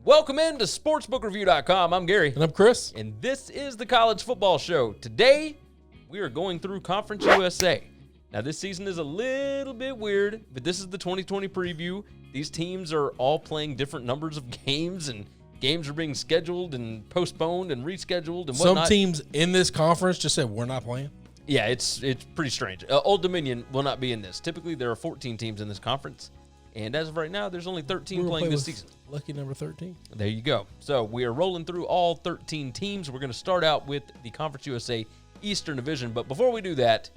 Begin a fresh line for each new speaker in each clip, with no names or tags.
Welcome into sportsbookreview.com. I'm Gary.
And I'm Chris.
And this is the College Football Show. Today, we are going through Conference USA. Now, this season is a little bit weird, but this is the 2020 preview. These teams are all playing different numbers of games, and games are being scheduled and postponed and rescheduled and whatnot.
Some teams in this conference just said, we're not playing.
Yeah, it's pretty strange. Old Dominion will not be in this. Typically, there are 14 teams in this conference, and as of right now, there's only 13 playing this season.
Lucky number 13.
There you go. So we are rolling through all 13 teams. We're going to start out with the Conference USA Eastern Division, but before we do that,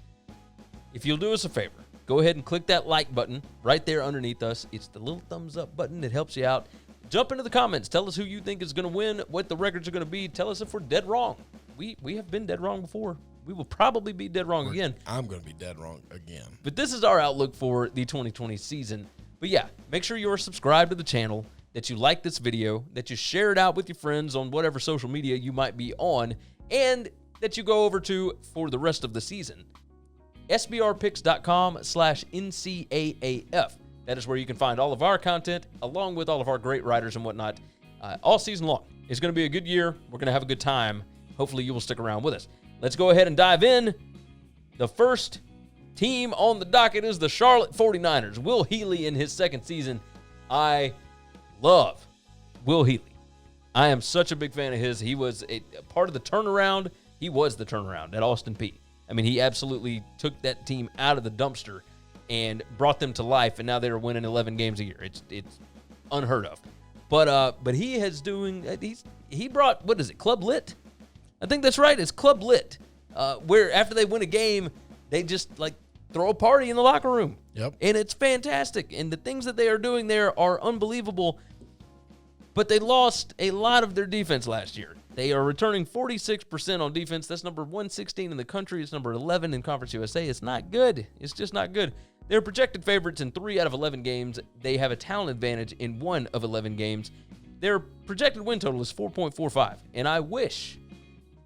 if you'll do us a favor, go ahead and click that like button right there underneath us. It's the little thumbs up button. It helps you out. Jump into the comments. Tell us who you think is going to win, what the records are going to be. Tell us if we're dead wrong. We have been dead wrong before. We will probably be dead wrong again.
I'm going to be dead wrong again.
But this is our outlook for the 2020 season. But yeah, make sure you're subscribed to the channel, that you like this video, that you share it out with your friends on whatever social media you might be on, and that you go over to, for the rest of the season, sbrpicks.com/NCAAF. That is where you can find all of our content, along with all of our great writers and whatnot, all season long. It's going to be a good year. We're going to have a good time. Hopefully you will stick around with us. Let's go ahead and dive in. The first team on the docket is the Charlotte 49ers. Will Healy in his second season. I love Will Healy. I am such a big fan of his. He was a part of the turnaround. He was the turnaround at Austin Peay. I mean, he absolutely took that team out of the dumpster and brought them to life, and now they're winning 11 games a year. It's unheard of. But he has he brought, what is it, Club Lit? I think that's right. It's Club Lit, where after they win a game, they just like throw a party in the locker room.
Yep.
And it's fantastic. And the things that they are doing there are unbelievable. But they lost a lot of their defense last year. They are returning 46% on defense. That's number 116 in the country. It's number 11 in Conference USA. It's not good. It's just not good. They're projected favorites in 3 out of 11 games. They have a talent advantage in 1 of 11 games. Their projected win total is 4.45. And I wish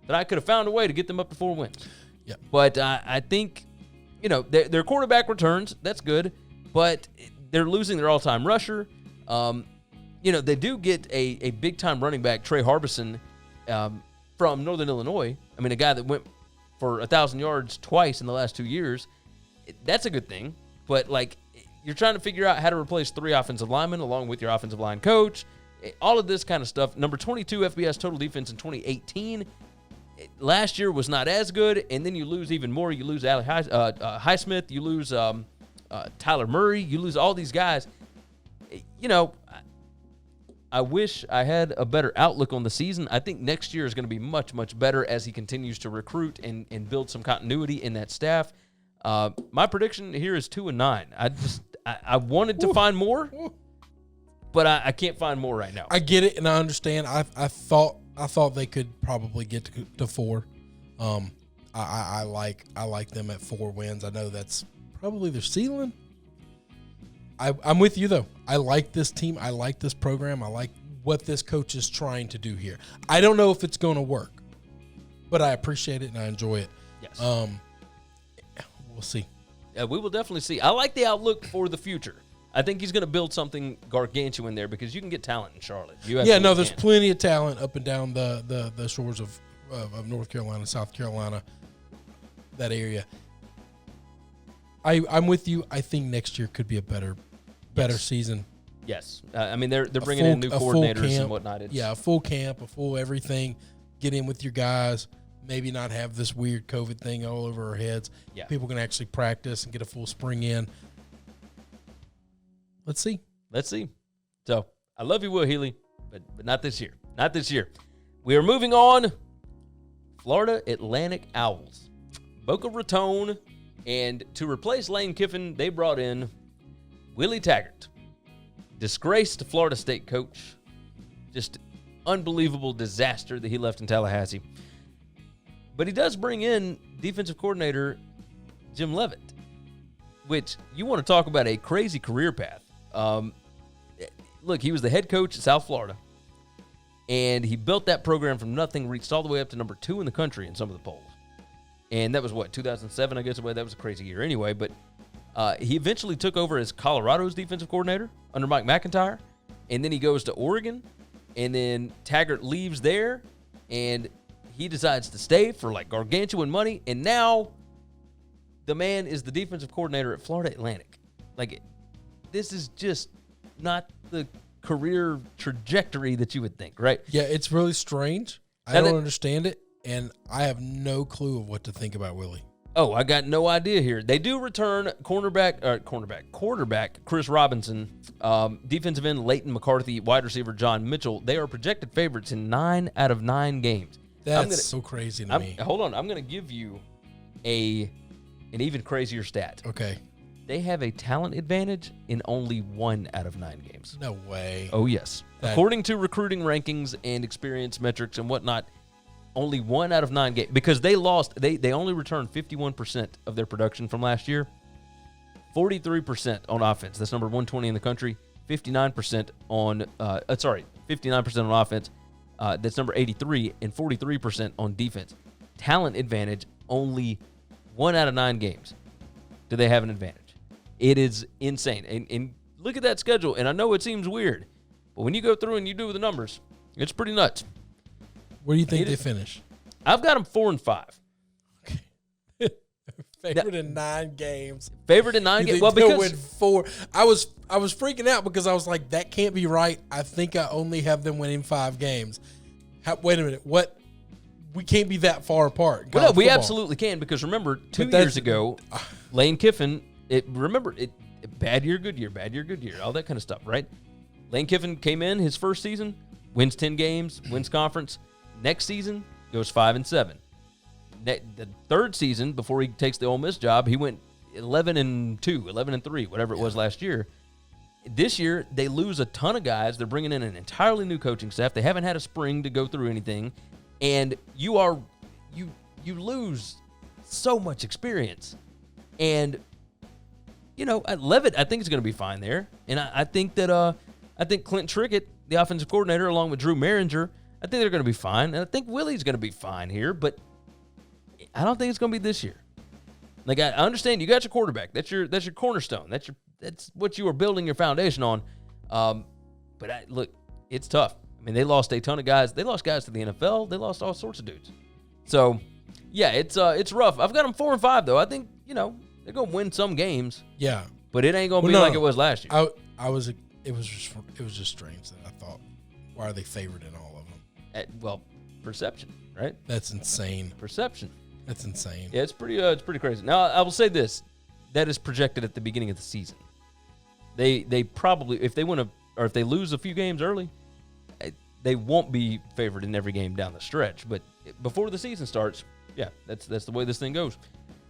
that I could have found a way to get them up to 4 wins.
Yep.
But I think, their quarterback returns. That's good. But they're losing their all-time rusher. They do get a big-time running back, Trey Harbison, from Northern Illinois. I mean, a guy that went for 1,000 yards twice in the last 2 years. That's a good thing. But, you're trying to figure out how to replace 3 offensive linemen along with your offensive line coach. All of this kind of stuff. Number 22 FBS total defense in 2018. Last year was not as good, and then you lose even more. You lose Ali Highsmith. You lose Tyler Murray. You lose all these guys. I wish I had a better outlook on the season. I think next year is going to be much, much better as he continues to recruit and build some continuity in that staff. My prediction here is 2-9. I wanted to find more, but I can't find more right now.
I get it, and I understand. I thought they could probably get to 4. I like them at 4 wins. I know that's probably their ceiling. I'm with you, though. I like this team. I like this program. I like what this coach is trying to do here. I don't know if it's going to work, but I appreciate it and I enjoy it.
Yes.
We'll see.
Yeah, we will definitely see. I like the outlook for the future. I think he's going to build something gargantuan there because you can get talent in Charlotte.
There's plenty of talent up and down the shores of North Carolina, South Carolina, that area. I'm with you. I think next year could be a better season.
Yes. They're bringing in new coordinators and whatnot.
A full camp, a full everything. Get in with your guys. Maybe not have this weird COVID thing all over our heads.
Yeah.
People can actually practice and get a full spring in. Let's see.
So, I love you, Will Healy, but not this year. Not this year. We are moving on. Florida Atlantic Owls. Boca Raton. And to replace Lane Kiffin, they brought in Willie Taggart, disgraced Florida State coach. Just unbelievable disaster that he left in Tallahassee. But he does bring in defensive coordinator Jim Leavitt, which you want to talk about a crazy career path. Look, he was the head coach at South Florida, and he built that program from nothing, reached all the way up to number 2 in the country in some of the polls. And that was, 2007, I guess. That was a crazy year anyway. But he eventually took over as Colorado's defensive coordinator under Mike McIntyre. And then he goes to Oregon. and then Taggart leaves there, and he decides to stay for like gargantuan money, and now the man is the defensive coordinator at Florida Atlantic. Like, this is just not the career trajectory that you would think, right?
Yeah, it's really strange. I don't understand it, and I have no clue of what to think about Willie.
Oh, I got no idea here. They do return quarterback Chris Robinson, defensive end Leighton McCarthy, wide receiver John Mitchell. They are projected favorites in 9 out of 9 games.
That's so crazy to me.
Hold on. I'm going to give you an even crazier stat.
Okay.
They have a talent advantage in only 1 out of 9 games.
No way.
Oh, yes. According to recruiting rankings and experience metrics and whatnot, only 1 out of 9 games. Because they lost, they only returned 51% of their production from last year. 43% on offense. That's number 120 in the country. 59% on, 59% on offense. That's number 83, and 43% on defense. Talent advantage, only 1 out of 9 games do they have an advantage. It is insane. And look at that schedule, and I know it seems weird, but when you go through and you do the numbers, it's pretty nuts.
Where do you think they finish?
I've got them 4-5.
Okay. Favorite in 9 games.
Favorite in 9 games.
Well, because win 4. I was freaking out because I was like, that can't be right. I think I only have them winning 5 games. Wait a minute. What? We can't be that far apart.
Well, no, we absolutely can, because remember 2 years ago, Lane Kiffin. Bad year, good year, all that kind of stuff, right? Lane Kiffin came in his first season, wins 10 games, wins conference. Next season, goes 5-7. The third season, before he takes the Ole Miss job, he went 11-2, 11-3, whatever it was last year. This year, they lose a ton of guys. They're bringing in an entirely new coaching staff. They haven't had a spring to go through anything, and you lose so much experience. And Levitt, I think, is going to be fine there. And I think that Clint Trickett, the offensive coordinator, along with Drew Maringer, I think they're going to be fine. And I think Willie's going to be fine here, but I don't think it's going to be this year. Like, I understand you got your quarterback. That's your cornerstone. That's what you are building your foundation on. But look, it's tough. I mean, they lost a ton of guys. They lost guys to the NFL. They lost all sorts of dudes. So, yeah, it's rough. I've got them 4-5 though. I think they're gonna win some games.
Yeah,
but it ain't gonna be like it was last year.
It was just strange that I thought, why are they favored in all of them?
Perception, right?
That's insane.
Perception.
That's insane.
Yeah, it's pretty crazy. Now, I will say this: that is projected at the beginning of the season. They probably, if they win or if they lose a few games early, they won't be favored in every game down the stretch. But before the season starts, yeah, that's the way this thing goes.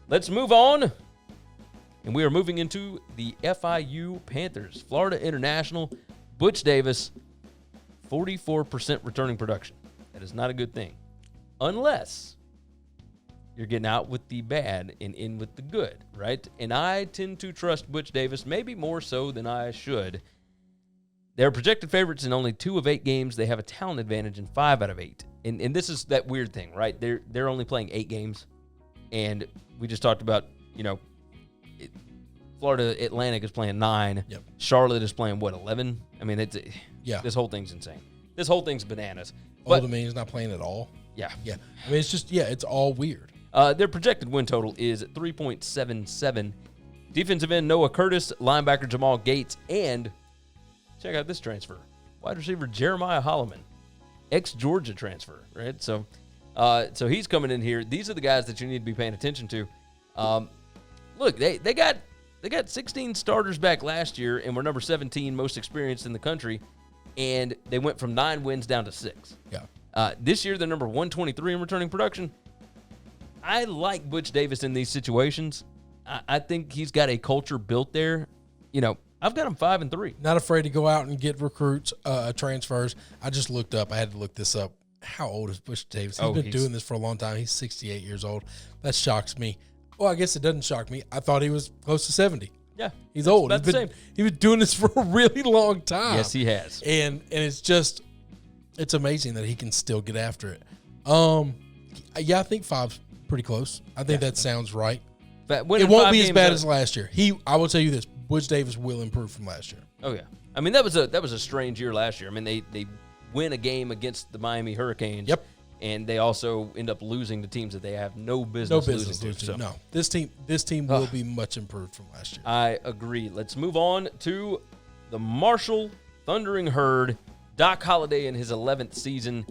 Let's move on. And we are moving into the FIU Panthers. Florida International, Butch Davis, 44% returning production. That is not a good thing. Unless you're getting out with the bad and in with the good, right? And I tend to trust Butch Davis, maybe more so than I should. They're projected favorites in only 2 of 8 games. They have a talent advantage in 5 out of 8. And this is that weird thing, right? They're only playing 8 games. And we just talked about, Florida Atlantic is playing 9. Yep. Charlotte is playing, 11? I mean, this whole thing's insane. This whole thing's bananas.
Old Dominion's not playing at all?
Yeah.
Yeah. I mean, it's just, it's all weird.
Their projected win total is 3.77. Defensive end Noah Curtis, linebacker Jamal Gates, and check out this transfer. Wide receiver Jeremiah Holloman, ex-Georgia transfer, right? So he's coming in here. These are the guys that you need to be paying attention to. Look, they got 16 starters back last year and were number 17 most experienced in the country, and they went from 9 wins down to 6.
Yeah.
This year they're number 123 in returning production. I like Butch Davis in these situations. I think he's got a culture built there. I've got him 5-3.
Not afraid to go out and get recruits, transfers. I just looked up. I had to look this up. How old is Butch Davis? He's been doing this for a long time. He's 68 years old. That shocks me. Well, I guess it doesn't shock me. I thought he was close to 70.
Yeah.
He's old.
That's the same.
He was doing this for a really long time.
Yes, he has.
And it's amazing that he can still get after it. Yeah, I think 5's pretty close. I think that sounds right. It won't be as bad as last year. I will tell you this: Butch Davis will improve from last year.
Oh yeah. I mean, that was a strange year last year. I mean, they win a game against the Miami Hurricanes.
Yep.
And they also end up losing to teams that they have no business losing to. So.
No, this team will be much improved from last year.
I agree. Let's move on to the Marshall Thundering Herd. Doc Holliday in his 11th season.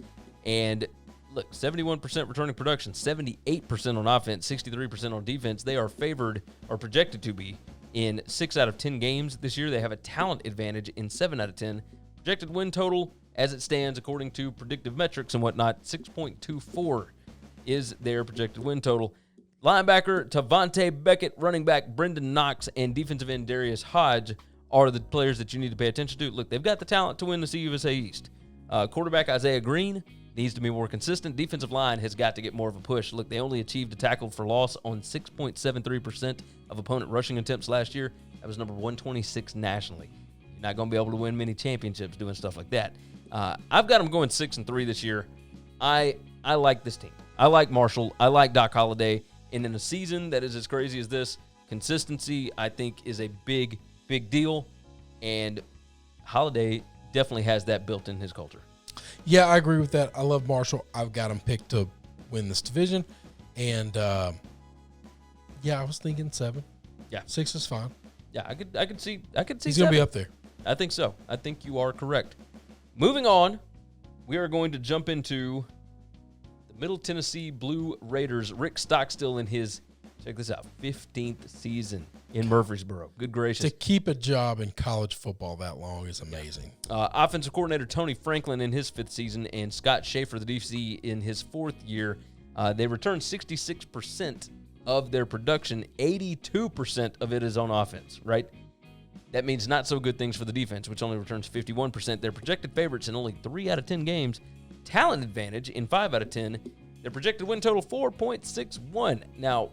And look, 71% returning production, 78% on offense, 63% on defense. They are favored or projected to be in 6 out of 10 games this year. They have a talent advantage in 7 out of 10. Projected win total, as it stands, according to predictive metrics and whatnot, 6.24 is their projected win total. Linebacker Tavante Beckett, running back Brendan Knox, and defensive end Darius Hodge are the players that you need to pay attention to. Look, they've got the talent to win the CUSA East. Quarterback Isaiah Green needs to be more consistent. Defensive line has got to get more of a push. Look, they only achieved a tackle for loss on 6.73% of opponent rushing attempts last year. That was number 126 nationally. You're not going to be able to win many championships doing stuff like that. I've got them going 6-3 this year. I like this team. I like Marshall. I like Doc Holliday. And in a season that is as crazy as this, consistency, I think, is a big, big deal. And Holliday definitely has that built in his culture.
Yeah, I agree with that. I love Marshall. I've got him picked to win this division. And, I was thinking 7.
Yeah.
6 is fine.
Yeah, I could see
He's going to be up there.
I think so. I think you are correct. Moving on, we are going to jump into the Middle Tennessee Blue Raiders. Rick Stockstill in his, check this out, 15th season in Murfreesboro. Good gracious.
To keep a job in college football that long is amazing.
Offensive coordinator Tony Franklin in his 5th season and Scott Schaefer, the DC, in his 4th year. They returned 66% of their production. 82% of it is on offense, right? That means not so good things for the defense, which only returns 51%. They're projected favorites in only 3 out of 10 games. Talent advantage in 5 out of 10. Their projected win total, 4.61. Now,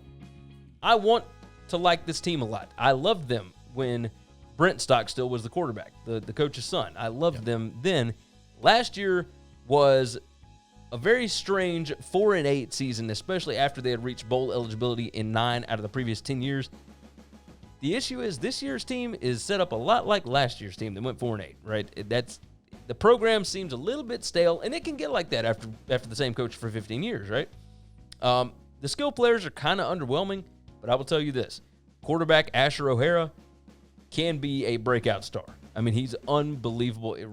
I want to like this team a lot. I loved them when Brent Stockstill was the quarterback, the coach's son. I loved them then. Last year was a very strange 4-8 season, especially after they had reached bowl eligibility in 9 out of the previous 10 years. The issue is this year's team is set up a lot like last year's team that went 4-8, right? The program seems a little bit stale, and it can get like that after the same coach for 15 years, right? The skill players are kind of underwhelming, but I will tell you this. Quarterback Asher O'Hara can be a breakout star. I mean, he's unbelievable. It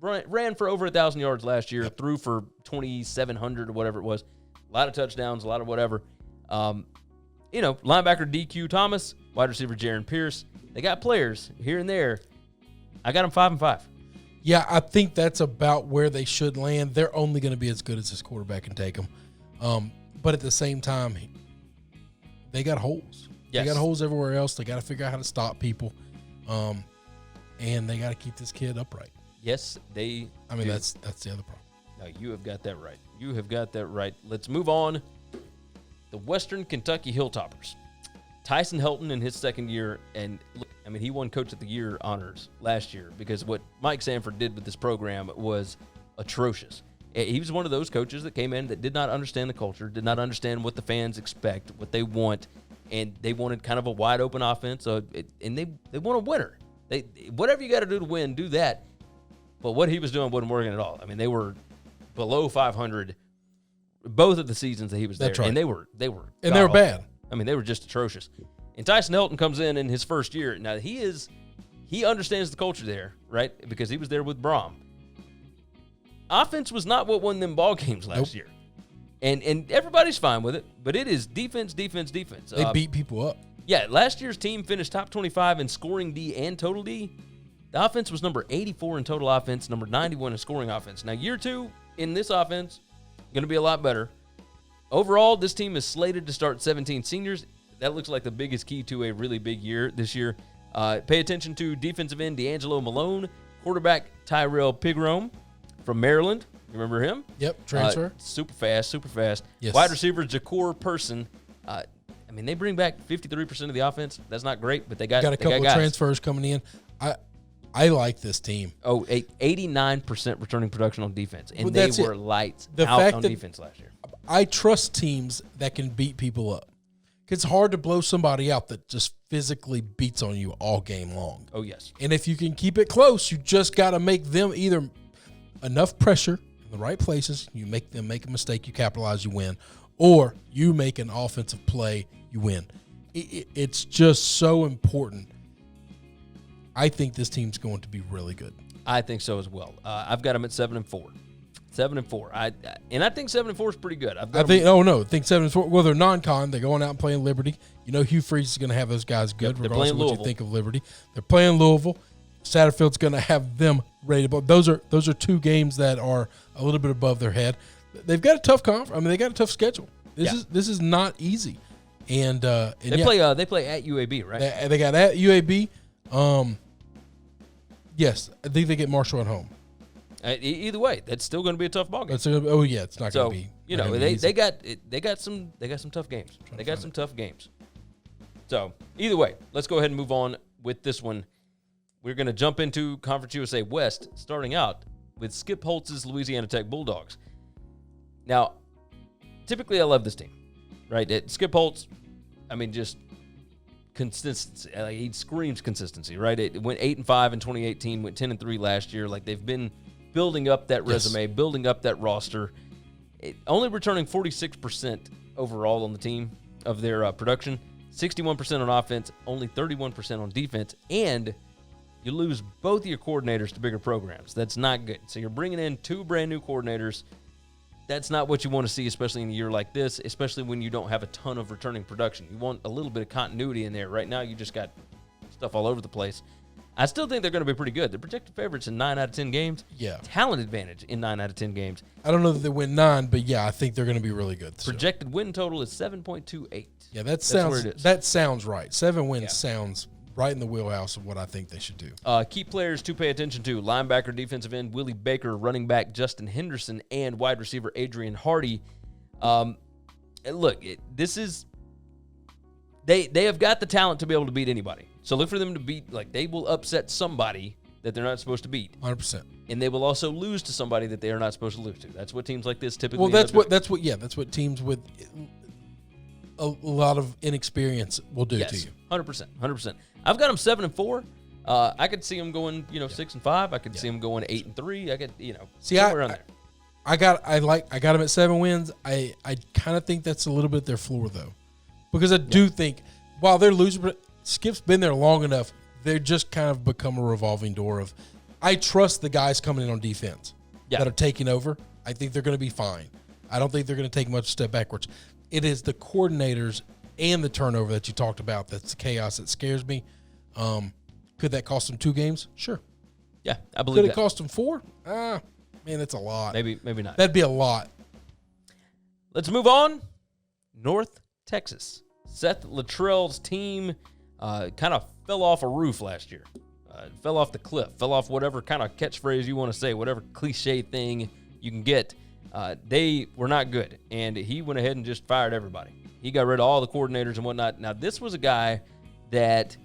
ran for over 1,000 yards last year, threw for 2,700 or whatever it was. A lot of touchdowns, a lot of whatever. Linebacker DQ Thomas, wide receiver Jaron Pierce. They got players here and there. I got them 5-5.
Yeah, I think that's about where they should land. They're only going to be as good as this quarterback can take them. But at the same time, they got holes.
Yes.
They got holes everywhere else. They got to figure out how to stop people. And they got to keep this kid upright.
Yes, they do.
That's the other problem.
No, you have got that right. You have got that right. Let's move on. The Western Kentucky Hilltoppers. Tyson Helton in his 2nd year, and look, he won Coach of the Year honors last year because what Mike Sanford did with this program was atrocious. He was one of those coaches that came in that did not understand the culture, did not understand what the fans expect, what they want, and they wanted kind of a wide open offense. And they want a winner. Whatever you got to do to win, do that. But what he was doing wasn't working at all. They were below 500 both of the seasons that he was there.
That's right.
And they were
bad.
They were just atrocious. And Tyson Helton comes in his first year. Now, he understands the culture there, right? Because he was there with Brom. Offense was not what won them ball games last year. And everybody's fine with it, but it is defense, defense, defense.
They beat people up.
Yeah, last year's team finished top 25 in scoring D and total D. The offense was number 84 in total offense, number 91 in scoring offense. Now, year 2 in this offense, going to be a lot better. Overall, this team is slated to start 17 seniors. That looks like the biggest key to a really big year this year. Pay attention to defensive end D'Angelo Malone, quarterback Tyrell Pigrome from Maryland. You remember him?
Yep, transfer.
Super fast.
Yes.
Wide receiver Jakor Person. They bring back 53% of the offense. That's not great, but they got
a couple of transfers coming in. I like this team.
89% returning production on defense, and they were lights out on defense last year.
I trust teams that can beat people up. It's hard to blow somebody out that just physically beats on you all game long.
Oh, yes.
And if you can keep it close, you just got to make them either enough pressure in the right places, you make them make a mistake, you capitalize, you win, or you make an offensive play, you win. It's just so important. I think this team's going to be really good.
I think so as well. I've got them at 7-4. 7-4. I think 7-4 is pretty good. I think
7-4. Well, they're non-con. They're going out and playing Liberty. You know, Hugh Freeze is going to have those guys good, regardless of what you think of Liberty. They're playing Louisville. Satterfield's going to have them ready to. Those are two games that are a little bit above their head. They've got a tough they got a tough schedule. This is not easy. And they play
at UAB, right?
They got at UAB. Yes, I think they get Marshall at home.
Either way, that's still going to be a tough ballgame.
It's not going to be.
You know, they got some tough games. They got some tough games. So either way, let's go ahead and move on with this one. We're going to jump into Conference USA West, starting out with Skip Holtz's Louisiana Tech Bulldogs. Now, typically I love this team, right? Skip Holtz, I mean, just consistency. He screams consistency, right? It went 8-5 in 2018, went 10-3 last year. Like, they've been building up that resume, building up that roster. Only returning 46% overall on the team of their production, 61% on offense, only 31% on defense, and you lose both of your coordinators to bigger programs. That's not good. So you're bringing in two brand new coordinators. That's not what you want to see, especially in a year like this, especially when you don't have a ton of returning production. You want a little bit of continuity in there. Right now, you just got stuff all over the place. I still think they're going to be pretty good. They're projected favorites in 9 out of 10 games.
Yeah.
Talent advantage in 9 out of 10 games.
I don't know that they win 9, but yeah, I think they're going to be really good.
Projected win total is 7.28.
Yeah, that sounds right. 7 wins sounds right in the wheelhouse of what I think they should do.
Key players to pay attention to: linebacker, defensive end Willie Baker, running back Justin Henderson, and wide receiver Adrian Hardy. Look, they have got the talent to be able to beat anybody. So look for them to beat, they will upset somebody that they're not supposed to beat.
100%.
And they will also lose to somebody that they are not supposed to lose to. That's what teams like this typically.
Well, that's what teams with a lot of inexperience will do to you.
100%. I've got them 7-4. I could see them going, 6-5. I could see them going 8-3. I could, somewhere around there.
I got them at 7 wins. I kind of think that's a little bit their floor though, because I do think while they're losing, but Skip's been there long enough. They're just kind of become a revolving door of. I trust the guys coming in on defense that are taking over. I think they're going to be fine. I don't think they're going to take much step backwards. It is the coordinators and the turnover that you talked about that's the chaos that scares me. Could that cost them 2 games? Sure.
Yeah, I believe that.
Could it cost them 4? Man, that's a lot.
Maybe not.
That'd be a lot.
Let's move on. North Texas. Seth Luttrell's team kind of fell off a roof last year. Fell off the cliff. Fell off whatever kind of catchphrase you want to say, whatever cliche thing you can get. They were not good, and he went ahead and just fired everybody. He got rid of all the coordinators and whatnot. Now, this was a guy that,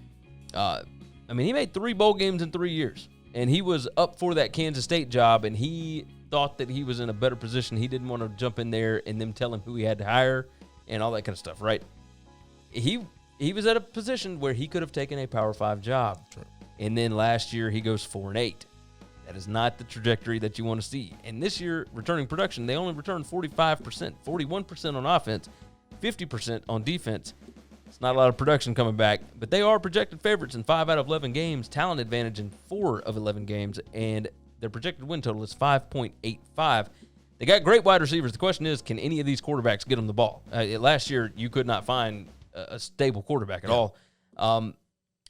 he made 3 bowl games in 3 years, and he was up for that Kansas State job, and he thought that he was in a better position. He didn't want to jump in there and them tell him who he had to hire and all that kind of stuff, right? He was at a position where he could have taken a Power 5 job, and then last year he goes 4-8. That is not the trajectory that you want to see. And this year, returning production, they only returned 45%, 41% on offense, 50% on defense. It's not a lot of production coming back, but they are projected favorites in 5 out of 11 games, talent advantage in 4 of 11 games, and their projected win total is 5.85. They got great wide receivers. The question is, can any of these quarterbacks get them the ball? Last year, you could not find a stable quarterback at all.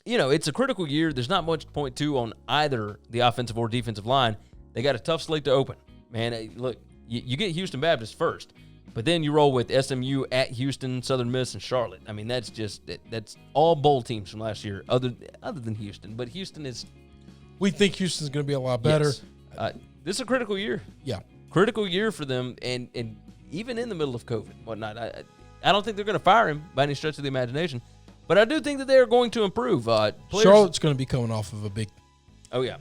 It's a critical year. There's not much to point to on either the offensive or defensive line. They got a tough slate to open. Man, look, you get Houston Baptist first, but then you roll with SMU at Houston, Southern Miss, and Charlotte. I mean, that's all bowl teams from last year, other than Houston. But Houston is. We
think Houston's going to be a lot better.
Yes. This is a critical year.
Yeah,
critical year for them, and even in the middle of COVID and whatnot. I don't think they're going to fire him by any stretch of the imagination. But I do think that they are going to improve.
Charlotte's going to be coming off of a big,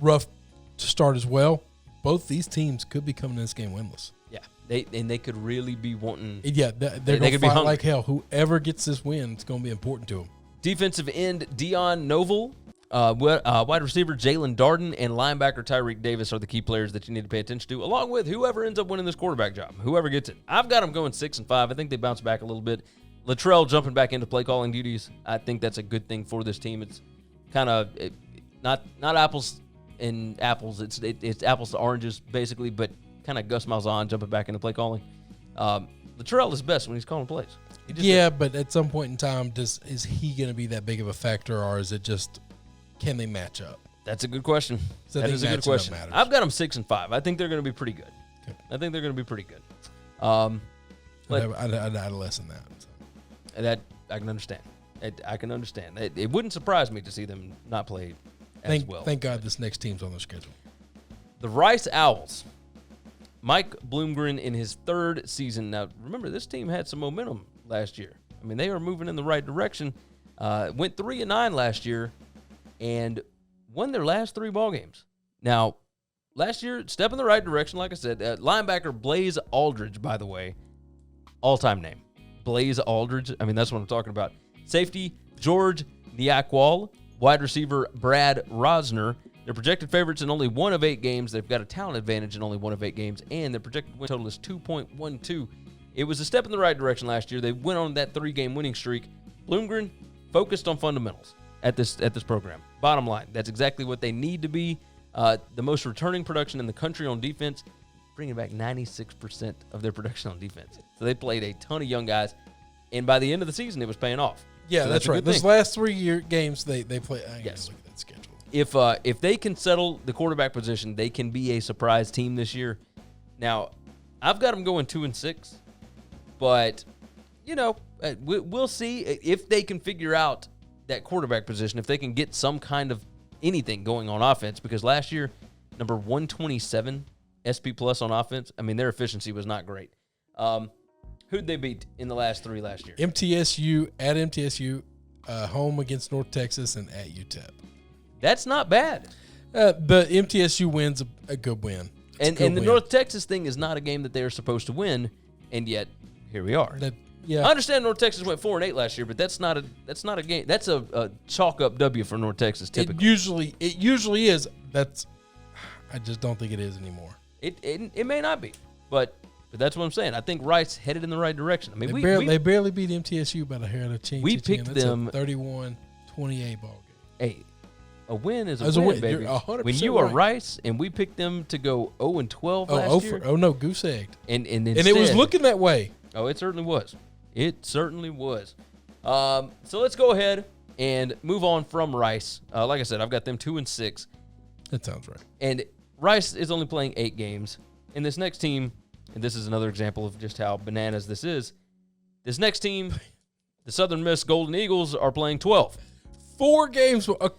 rough start as well. Both these teams could be coming in this game winless.
Yeah, they could really be wanting.
Yeah, they're going to fight like hell. Whoever gets this win, it's going to be important to them.
Defensive end Dion Noble. Wide receiver Jalen Darden and linebacker Tyreek Davis are the key players that you need to pay attention to, along with whoever ends up winning this quarterback job, whoever gets it. I've got them going 6-5. I think they bounce back a little bit. Luttrell jumping back into play calling duties. I think that's a good thing for this team. It's kind of not apples and apples. It's apples to oranges basically, but kind of Gus Malzahn jumping back into play calling. Luttrell is best when he's calling plays.
But at some point in time, is he going to be that big of a factor, or is it just can they match up?
That's a good question.
So
that is a good question. I've got them 6-5. I think they're going to be pretty good. Okay. I think they're going to be pretty good.
I'd less than that. So.
That I can understand. I can understand. It wouldn't surprise me to see them not play as well.
Thank God this next team's on their schedule.
The Rice Owls. Mike Bloomgren in his third season. Now, remember, this team had some momentum last year. I mean, they are moving in the right direction. Went 3-9 last year and won their last 3 ball games. Now, last year, step in the right direction, like I said. Linebacker Blaze Aldridge, by the way, all-time name. Blaze Aldridge. I mean, that's what I'm talking about. Safety, George Niakwal. Wide receiver, Brad Rosner. They're projected favorites in only 1 of 8 games. They've got a talent advantage in only 1 of 8 games, and their projected win total is 2.12. It was a step in the right direction last year. They went on that 3-game winning streak. Bloomgren focused on fundamentals at this program. Bottom line, that's exactly what they need to be. The most returning production in the country on defense, bringing back 96% of their production on defense. So they played a ton of young guys, and by the end of the season, it was paying off.
Yeah, so that's right. Those last 3 games, they play.
Yes.
Look at that schedule.
If they can settle the quarterback position, they can be a surprise team this year. Now, I've got them going 2-6, but we'll see if they can figure out that quarterback position, if they can get some kind of anything going on offense, because last year, number 127 SP plus on offense. I mean, their efficiency was not great. Who'd they beat in the last 3 last year?
MTSU, at MTSU, home against North Texas, and at UTEP.
That's not bad.
But MTSU wins a good win.
And the North Texas thing is not a game that they are supposed to win, and yet here we are. I understand North Texas went 4-8 last year, but that's not a game. That's a chalk up W for North Texas typically.
It usually is. I just don't think it is anymore.
It may not be, but that's what I'm saying. I think Rice headed in the right direction. I mean,
they barely beat MTSU by the hair of the chin.
We picked them
31-28 ball game.
Hey, a win is a win, baby.
You're 100%
when you are Rice, and we picked them to go 0-12 last year.
Oh no, goose egged.
And
it was looking that way.
Oh, it certainly was. It certainly was. So let's go ahead and move on from Rice. Like I said, I've got them 2-6.
That sounds right.
And Rice is only playing 8 games. And this next team, and this is another example of just how bananas this is. This next team, the Southern Miss Golden Eagles, are playing 12.
4 games. I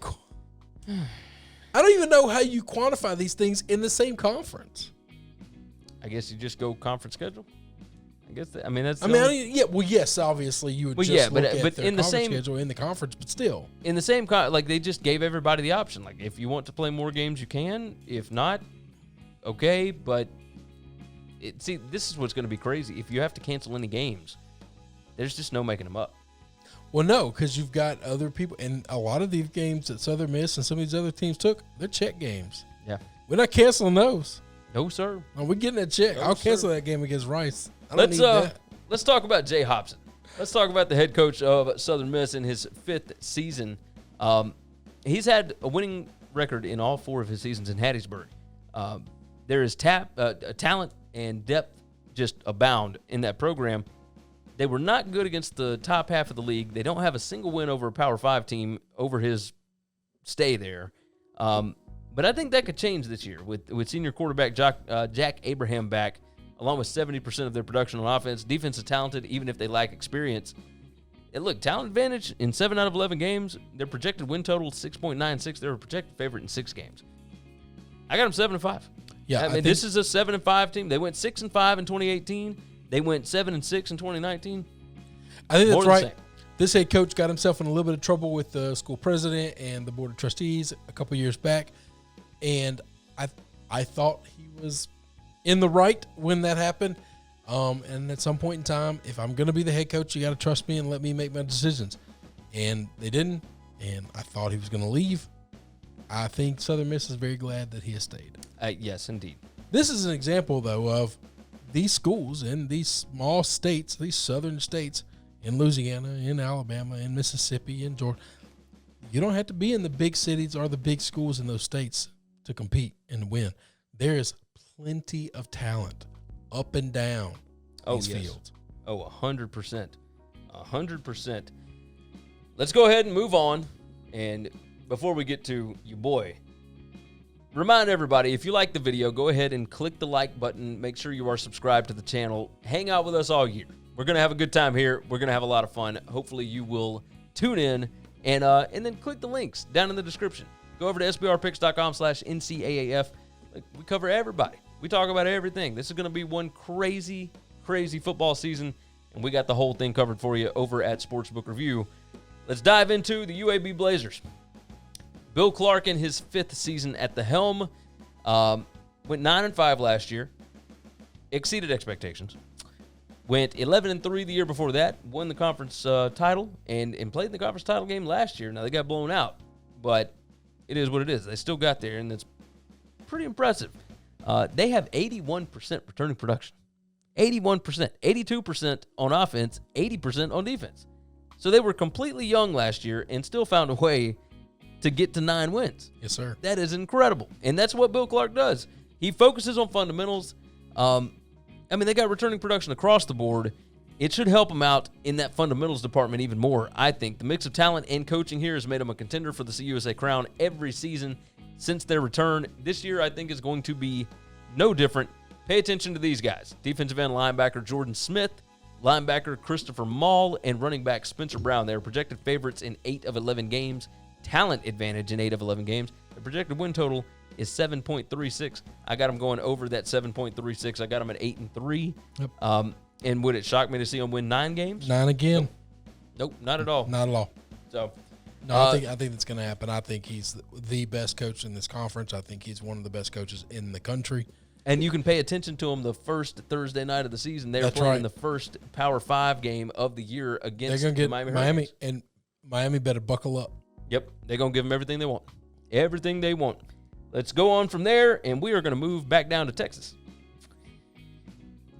don't even know how you quantify these things in the same conference.
I guess you just go conference schedule.
Yes, obviously you would look at their
in the
same
same
schedule in the conference, but still.
In the same like they just gave everybody the option. Like if you want to play more games, you can. If not, okay. But this is what's going to be crazy. If you have to cancel any games, there's just no making them up.
Well, no, because you've got other people, and a lot of these games that Southern Miss and some of these other teams took, they're check games.
Yeah,
we're not canceling those.
No, sir.
No, we're getting that check. I'll cancel that game against Rice. I don't need that.
Let's talk about Jay Hobson. Let's talk about the head coach of Southern Miss in his 5th season. He's had a winning record in all 4 of his seasons in Hattiesburg. There is talent and depth just abound in that program. They were not good against the top half of the league. They don't have a single win over a Power 5 team over his stay there. But I think that could change this year with senior quarterback Jack Abraham back, along with 70% of their production on offense. Defense is talented, even if they lack experience. And look, talent advantage in 7 out of 11 games. Their projected win total is 6.96. They're a projected favorite in 6 games. I got them 7-5.
Yeah,
I mean, this is a 7-5 team. They went 6-5 in 2018. They went 7-6 in 2019.
I think that's right. This head coach got himself in a little bit of trouble with the school president and the board of trustees a couple years back, and I thought he was in the right when that happened. And at some point in time, if I'm going to be the head coach, you got to trust me and let me make my decisions. And they didn't, and I thought he was going to leave. I think Southern Miss is very glad that he has stayed.
Yes, indeed.
This is an example, though, of these schools in these small states, these southern states, in Louisiana, in Alabama, in Mississippi, in Georgia. You don't have to be in the big cities or the big schools in those states to compete and win. There is plenty of talent up and down these fields.
Oh, 100%. 100%. Let's go ahead and move on. And before we get to you, boy, remind everybody, if you like the video, go ahead and click the like button. Make sure you are subscribed to the channel. Hang out with us all year. We're going to have a good time here. We're going to have a lot of fun. Hopefully you will tune in and then click the links down in the description. Go over to sbrpicks.com/NCAAF. We cover everybody. We talk about everything. This is going to be one crazy, crazy football season, and we got the whole thing covered for you over at Sportsbook Review. Let's dive into the UAB Blazers. Bill Clark in his 5th season at the helm went 9-5 last year, exceeded expectations. Went 11-3 the year before that, won the conference title, and played in the conference title game last year. Now, they got blown out, but it is what it is. They still got there, and it's pretty impressive. They have 81% returning production. 81%. 82% on offense, 80% on defense. So they were completely young last year and still found a way to get to 9 wins.
Yes, sir.
That is incredible. And that's what Bill Clark does. He focuses on fundamentals. They got returning production across the board. It should help them out in that fundamentals department even more, I think. The mix of talent and coaching here has made them a contender for the C-USA crown every season since their return. This year, I think, is going to be no different. Pay attention to these guys. Defensive end linebacker Jordan Smith, linebacker Christopher Maul, and running back Spencer Brown. They are projected favorites in 8 of 11 games. Talent advantage in 8 of 11 games. The projected win total is 7.36. I got them going over that 7.36. I got them at 8-3.
Yep.
And would it shock me to see them win 9 games?
9 again?
Nope, not at all.
Not at all.
So,
no, I think that's going to happen. I think he's the best coach in this conference. I think he's one of the best coaches in the country.
And you can pay attention to them the first Thursday night of the season. They're
That's
playing
right.
the first Power 5 game of the year against
They're going to get
Miami
Miami,
Hurricanes.
and Miami better buckle up.
Yep, they're going to give them everything they want. Everything they want. Let's go on from there, and we are going to move back down to Texas.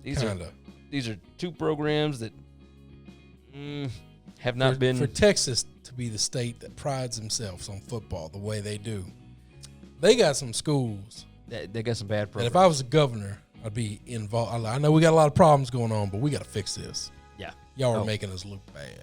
These are 2 programs that have not been...
For Texas to be the state that prides themselves on football the way they do, they got some schools.
They got some bad programs.
And if I was a governor, I'd be involved. I know we got a lot of problems going on, but we got to fix this.
Yeah.
Y'all are making us look bad.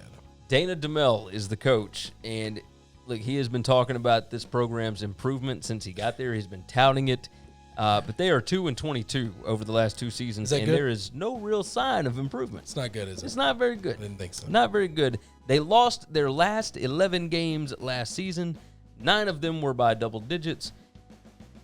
Dana DeMel is the coach, and look, he has been talking about this program's improvement since he got there. He's been touting it, but they are 2-22 over the last 2 seasons, and
good?
there is no real sign of improvement.
It's not good, is it?
It's not very good.
I didn't think so.
Not very good. They lost their last 11 games last season. 9 of them were by double digits.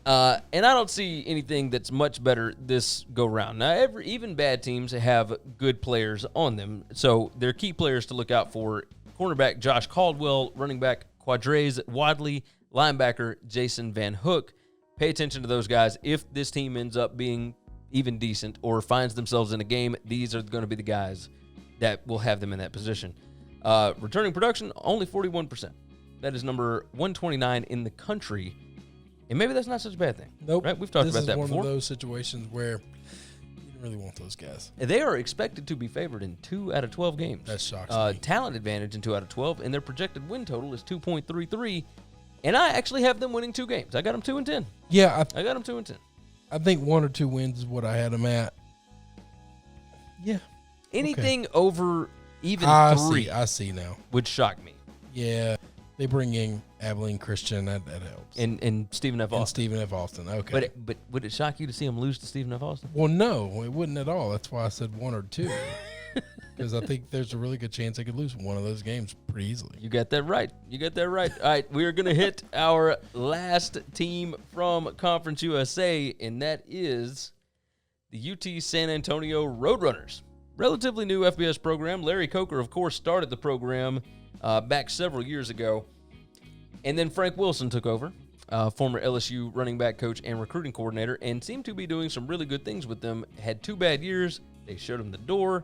And I don't see anything that's much better this go-round. Now, even bad teams have good players on them, so they're key players to look out for. Cornerback Josh Caldwell, running back Quadres Wadley, linebacker Jason Van Hook. Pay attention to those guys. If this team ends up being even decent or finds themselves in a game, these are going to be the guys that will have them in that position. Returning production, only 41%. That is number 129 in the country. And maybe that's not such a bad thing.
Nope.
Right? We've talked about that before.
This is one of those situations where you don't really want those guys.
They are expected to be favored in 2 out of 12 games.
That shocks me.
Talent advantage in 2 out of 12, and their projected win total is 2.33. And I actually have them winning 2 games. I got them 2-10.
Yeah,
I got them 2-10.
I think 1 or 2 wins is what I had them at. Yeah.
Anything over even 3
I see now.
would shock me.
Yeah. They bring in Abilene Christian. That helps.
And Stephen F. Austin.
And Stephen F. Austin. Okay.
But would it shock you to see them lose to Stephen F. Austin?
Well, no, it wouldn't at all. That's why I said 1 or 2. Because I think there's a really good chance they could lose one of those games pretty easily.
You got that right. All right, we are going to hit our last team from Conference USA, and that is the UT San Antonio Roadrunners. Relatively new FBS program. Larry Coker, of course, started the program back several years ago. And then Frank Wilson took over, former LSU running back coach and recruiting coordinator, and seemed to be doing some really good things with them. Had 2 bad years. They showed him the door.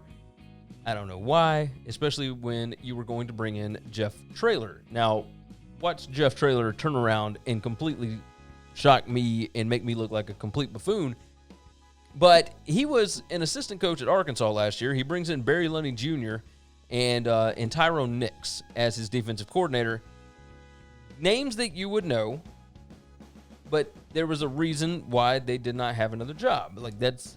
I don't know why, especially when you were going to bring in Jeff Traylor. Now, watched Jeff Traylor turn around and completely shock me and make me look like a complete buffoon. But he was an assistant coach at Arkansas last year. He brings in Barry Lundy Jr. and Tyrone Nix as his defensive coordinator. Names that you would know, but there was a reason why they did not have another job. Like, that's,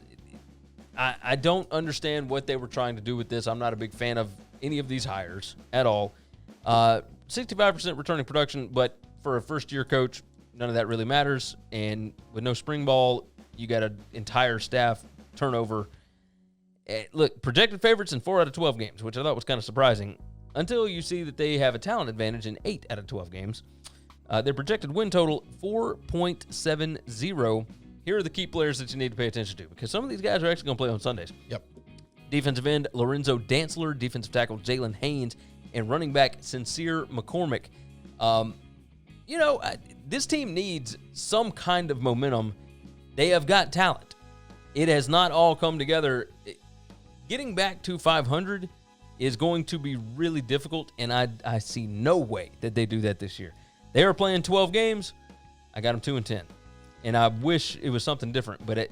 I don't understand what they were trying to do with this. I'm not a big fan of any of these hires at all. 65% returning production, but for a first-year coach, none of that really matters. And with no spring ball, you got an entire staff turnover. Look, projected favorites in 4 out of 12 games, which I thought was kind of surprising, until you see that they have a talent advantage in 8 out of 12 games. Their projected win total, 4.70. Here are the key players that you need to pay attention to, because some of these guys are actually going to play on Sundays.
Yep.
Defensive end, Lorenzo Dantzler. Defensive tackle, Jalen Haynes. And running back, Sincere McCormick. This team needs some kind of momentum. They have got talent. It has not all come together. Getting back to 500 is going to be really difficult, and I see no way that they do that this year. They are playing 12 games. I got them 2-10. And I wish it was something different. But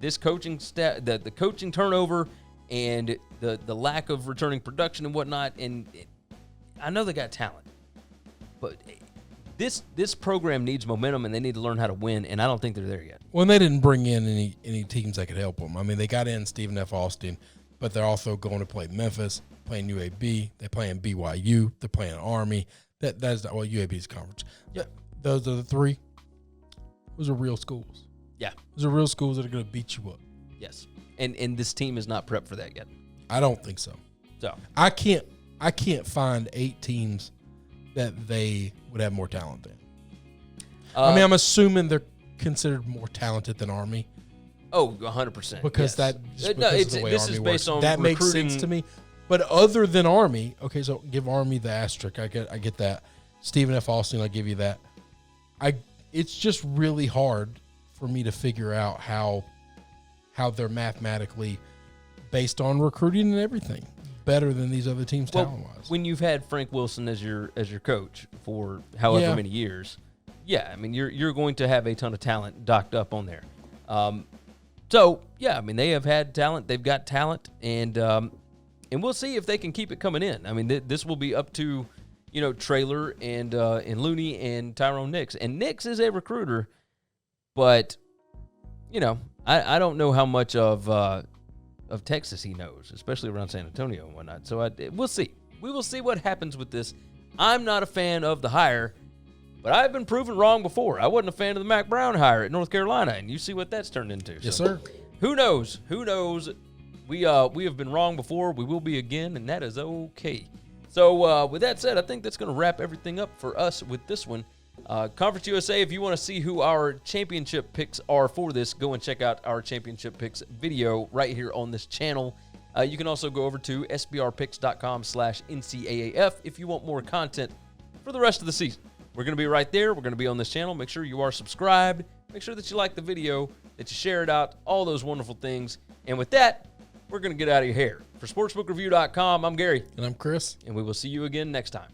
this coaching staff, the coaching turnover and the lack of returning production and whatnot, and I know they got talent, but this program needs momentum, and they need to learn how to win, and I don't think they're there yet.
Well, they didn't bring in any teams that could help them. I mean, they got in Stephen F. Austin, but they're also going to play Memphis, playing UAB. They're playing BYU. They're playing Army. That's UAB's conference. Yeah, those are the 3. Those are real schools.
Yeah,
those are real schools that are going to beat you up.
Yes, and this team is not prepped for that yet.
I don't think so.
So
I can't find 8 teams that they would have more talent than. I'm assuming they're considered more talented than Army.
Oh, 100%.
Because
yes.
This is
based on
that
recruiting.
Makes sense to me. But other than Army, okay, so give Army the asterisk. I get that. Stephen F. Austin, I'll give you that. It's just really hard for me to figure out how they're mathematically, based on recruiting and everything, better than these other teams talent-wise.
When you've had Frank Wilson as your coach for however many years, yeah, I mean you're going to have a ton of talent docked up on there. So yeah, I mean they have had talent, they've got talent, and we'll see if they can keep it coming in. I mean this will be up to Traylor and Looney and Tyrone Nix, and Nix is a recruiter, but I don't know how much of Texas he knows, especially around San Antonio and whatnot. So we'll see. We will see what happens with this. I'm not a fan of the hire, but I've been proven wrong before. I wasn't a fan of the Mac Brown hire at North Carolina, and you see what that's turned into.
Yes, sir.
Who knows? Who knows? We have been wrong before. We will be again, and that is okay. So with that said, I think that's going to wrap everything up for us with this one. Conference USA, if you want to see who our championship picks are for this, go and check out our championship picks video right here on this channel. You can also go over to sbrpicks.com/NCAAF if you want more content for the rest of the season. We're going to be right there. We're going to be on this channel. Make sure you are subscribed. Make sure that you like the video, that you share it out, all those wonderful things. And with that, we're going to get out of your hair. For sportsbookreview.com, I'm Gary.
And I'm Chris.
And we will see you again next time.